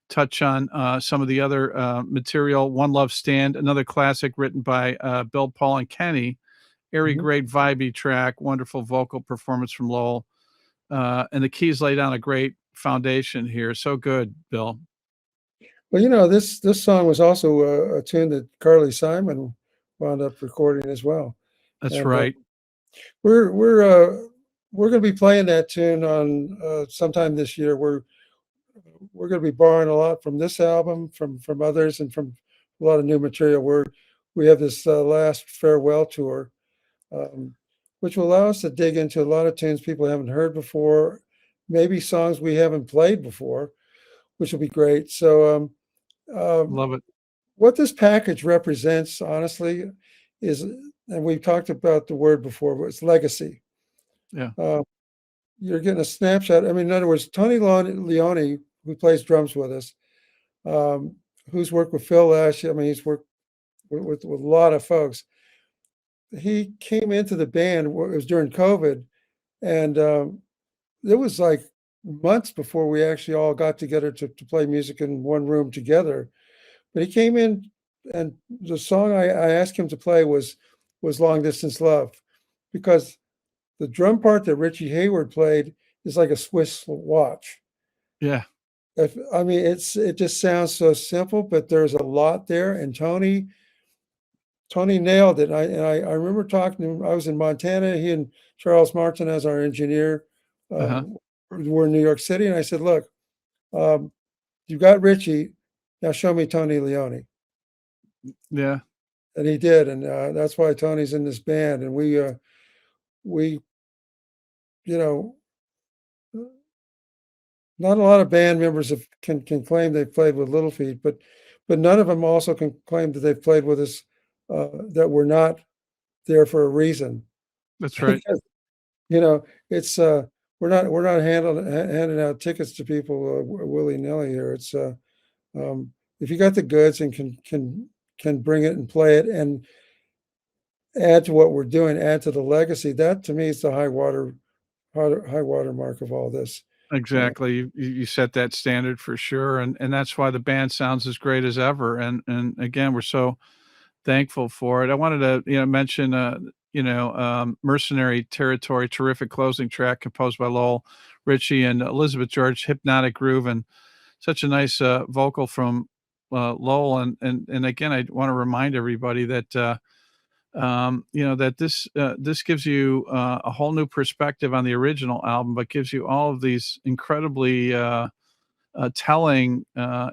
touch on some of the other material. One Love Stand, another classic written by Bill, Paul, and Kenny. Very great vibey track, wonderful vocal performance from Lowell. And the Keys lay down a great foundation here. So good, Bill. Well, this song was also a tune that Carly Simon wound up recording as well. That's And right. we're going to be playing that tune on sometime this year. We're going to be borrowing a lot from this album, from others, and from a lot of new material. We have this last farewell tour, which will allow us to dig into a lot of tunes people haven't heard before, maybe songs we haven't played before, which will be great. So Love it. what this package represents, honestly, is, and we've talked about the word before, but it's legacy. Yeah. You're getting a snapshot. I mean, in other words, Tony Leone, who plays drums with us, who's worked with Phil Lash. I mean, he's worked with a lot of folks. He came into the band, it was during COVID, and it was like months before we actually all got together to play music in one room together. But he came in, and the song I asked him to play was Long Distance Love, because the drum part that Richie Hayward played is like a Swiss watch. Yeah. I mean, it just sounds so simple, but there's a lot there. And Tony nailed it. I remember talking to him. I was in Montana. He and Charles Martinez, our engineer, Uh-huh. were in New York City. And I said, look, you got Richie. Now show me Tony Leone. Yeah. And he did. And that's why Tony's in this band. And we, you know, not a lot of band members can claim they've played with Little Feat, but none of them also can claim that they've played with us, that we're not there for a reason. That's right. Because, it's we're not handing out tickets to people willy nilly here. It's if you got the goods and can bring it and play it and add to what we're doing, add to the legacy. That to me is the high water mark of all this. Exactly. You set that standard for sure, and that's why the band sounds as great as ever. And again, we're so thankful for it. I wanted to mention Mercenary Territory, terrific closing track composed by Lowell Richie and Elizabeth George, hypnotic groove, and such a nice vocal from Lowell. And again, I want to remind everybody that that this gives you a whole new perspective on the original album, but gives you all of these incredibly telling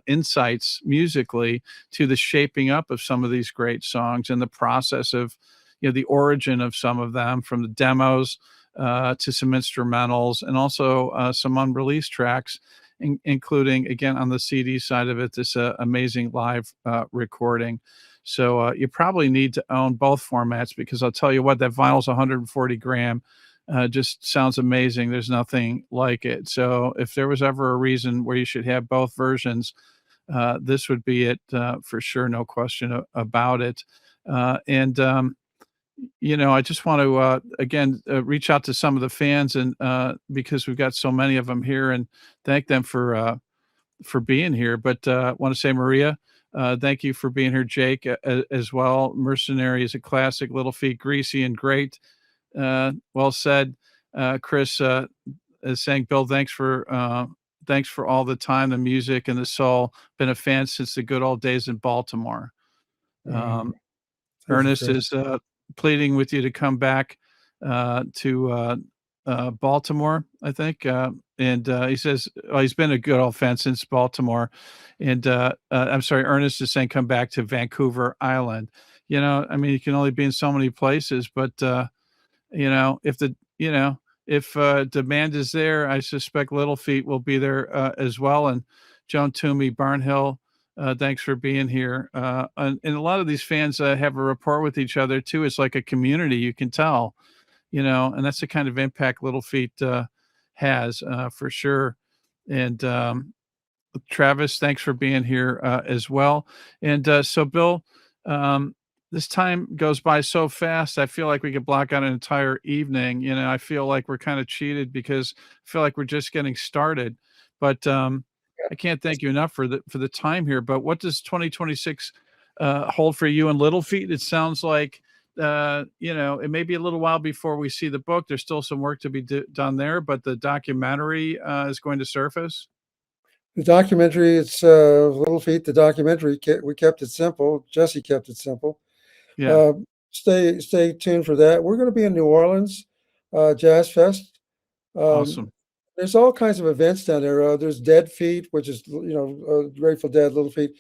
insights musically to the shaping up of some of these great songs and the process of the origin of some of them, from the demos to some instrumentals, and also some unreleased tracks, including, again, on the CD side of it, this amazing live recording. So you probably need to own both formats, because I'll tell you what, that vinyl's 140 gram. Just sounds amazing. There's nothing like it. So if there was ever a reason where you should have both versions, this would be it for sure. No question about it. I just want to, again, reach out to some of the fans, and because we've got so many of them here, and thank them for being here. But I want to say, Maria, thank you for being here. Jake, as well. Mercenary is a classic. Little Feat, greasy and great. Well said. Chris is saying, Bill, thanks for all the time, the music, and the soul. Been a fan since the good old days in Baltimore. Ernest is pleading with you to come back to Baltimore, I think. And he says, he's been a good old fan since Baltimore. And I'm sorry, Ernest is saying come back to Vancouver Island. I mean, you can only be in so many places, but if demand is there, I suspect Little Feat will be there as well. And Joan Toomey, Barnhill, thanks for being here. And a lot of these fans have a rapport with each other too. It's like a community, you can tell, and that's the kind of impact Little Feat has for sure. And Travis, thanks for being here as well. And so, Bill, this time goes by so fast. I feel like we could block out an entire evening. I feel like we're kind of cheated, because I feel like we're just getting started. But I can't thank you enough for the time here. But what does 2026 hold for you and Little Feat? It sounds like it may be a little while before we see the book. There's still some work to be done there, but the documentary is going to surface. The documentary, it's Little Feat, the documentary. We kept it simple. Jesse kept it simple. Yeah. Stay tuned for that. We're going to be in New Orleans, Jazz Fest. Awesome. There's all kinds of events down there. There's Dead Feet, which is Grateful Dead, Little Feat.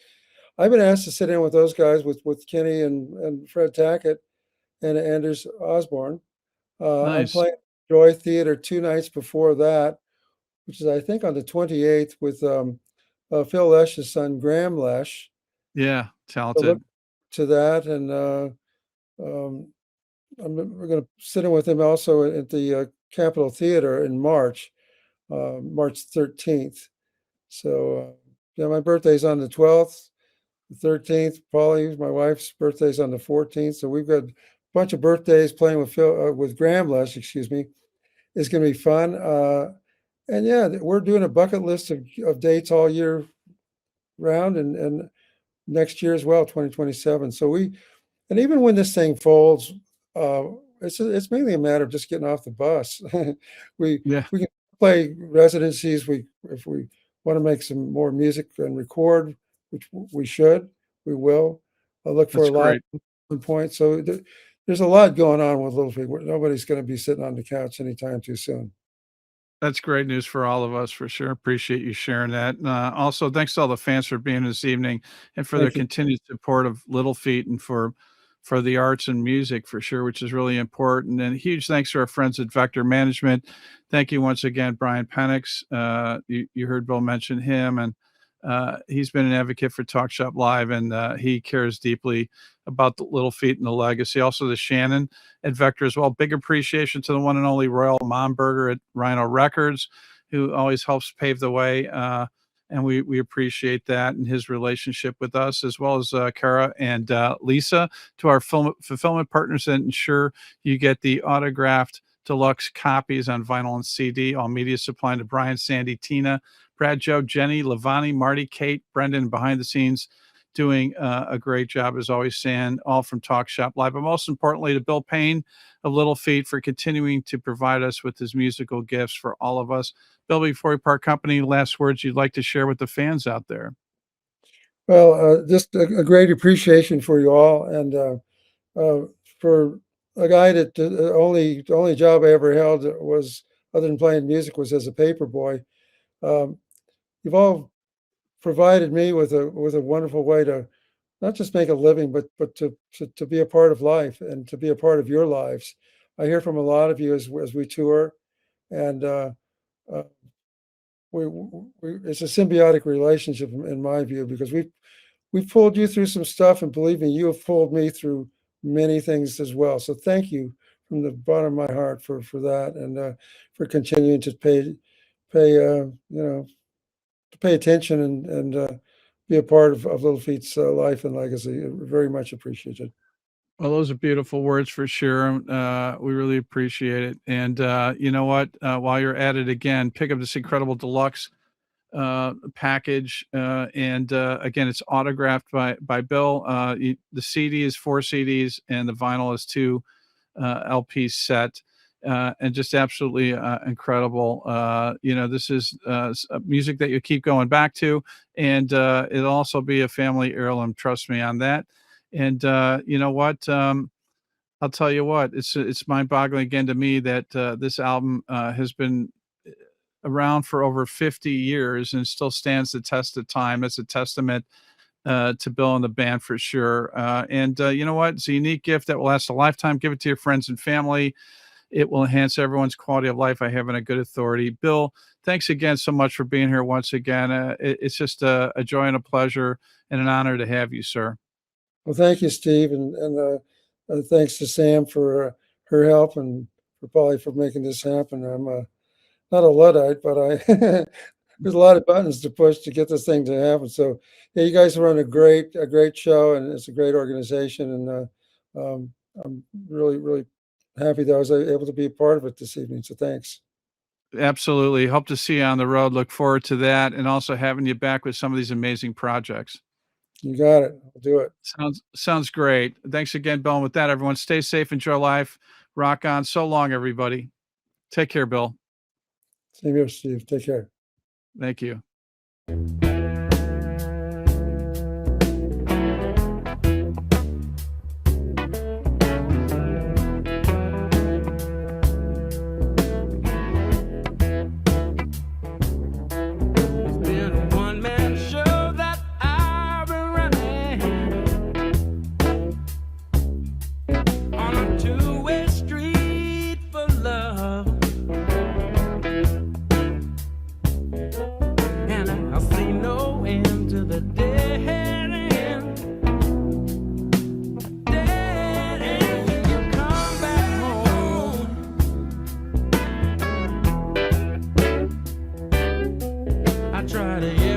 I've been asked to sit in with those guys, with Kenny and Fred Tackett and Anders Osborne. I'm Nice. playing Joy Theater 2 nights before that, which is, I think, on the 28th, with Phil Lesch's son, Graham Lesch. Yeah, So talented. look to that. And we're going to sit in with him also at the Capitol Theater in March 13th. So my birthday's on the 12th, the 13th. Polly, my wife's birthday's on the 14th. So we've got a bunch of birthdays playing with Graham Lesch, excuse me. It's going to be fun. and yeah, we're doing a bucket list of dates all year round, and next year as well, 2027. So and even when this thing folds, it's mainly a matter of just getting off the bus. we Yeah, we can play residencies. If we want to make some more music and record, which we should, we will. I'll look for that's a live great. point. So there's a lot going on with Little Feat. Nobody's going to be sitting on the couch anytime too soon. That's great news for all of us for sure. Appreciate you sharing that. Also, thanks to all the fans for being this evening and for their Thank you. continued support of Little Feat and for the arts and music for sure, which is really important. And huge thanks to our friends at Vector Management. Thank you once again, Brian Penix. You heard Bill mention him, and he's been an advocate for Talk Shop Live, and he cares deeply about the Little Feat and the legacy. Also, the Shannon at Vector as well. Big appreciation to the one and only Royal Momberger at Rhino Records, who always helps pave the way. And we appreciate that and his relationship with us, as well as Kara and Lisa, to our film fulfillment partners that ensure you get the autographed deluxe copies on vinyl and CD. All media supplying to Brian, Sandy, Tina, Brad, Joe, Jenny, Lavani, Marty, Kate, Brendan, behind the scenes, doing a great job as always, San, all from Talk Shop Live. But most importantly, to Bill Payne of Little Feat for continuing to provide us with his musical gifts for all of us. Bill, before we part company, last words you'd like to share with the fans out there? Well, just a great appreciation for you all, and for a guy that the only job I ever held was, other than playing music, was as a paper boy. Um, you've all provided me with a wonderful way to not just make a living, but to be a part of life and to be a part of your lives. I hear from a lot of you as we tour, and uh, it's a symbiotic relationship in my view, because we've pulled you through some stuff, and believe me, you have pulled me through many things as well. So thank you from the bottom of my heart for that, and for continuing to pay attention and be a part of Little Feat's life and legacy. Very much appreciated. Well, those are beautiful words for sure. We really appreciate it. And you know what? While you're at it again, pick up this incredible deluxe package. And again, it's autographed by Bill. The CD is 4 CDs, and the vinyl is 2 LP set. And just absolutely incredible. This is music that you keep going back to, and it'll also be a family heirloom. Trust me on that. And you know what? I'll tell you what. It's mind-boggling again to me that this album has been around for over 50 years and still stands the test of time. It's a testament to Bill and the band for sure. And you know what? It's a unique gift that will last a lifetime. Give it to your friends and family. It will enhance everyone's quality of life. I have it on good authority. Bill, thanks again so much for being here once again. It's just a joy and a pleasure and an honor to have you, sir. Well, thank you, Steve, and thanks to Sam for her help, and for Polly for making this happen. I'm not a Luddite, but there's a lot of buttons to push to get this thing to happen. So yeah, you guys run a great show, and it's a great organization, and I'm really happy that I was able to be a part of it this evening. So thanks. Absolutely. Hope to see you on the road. Look forward to that, and also having you back with some of these amazing projects. You got it. I'll do it. Sounds great. Thanks again, Bill. And with that, everyone, stay safe, enjoy life, rock on. So long, everybody. Take care, Bill. Same here, Steve. Take care. Thank you. Try to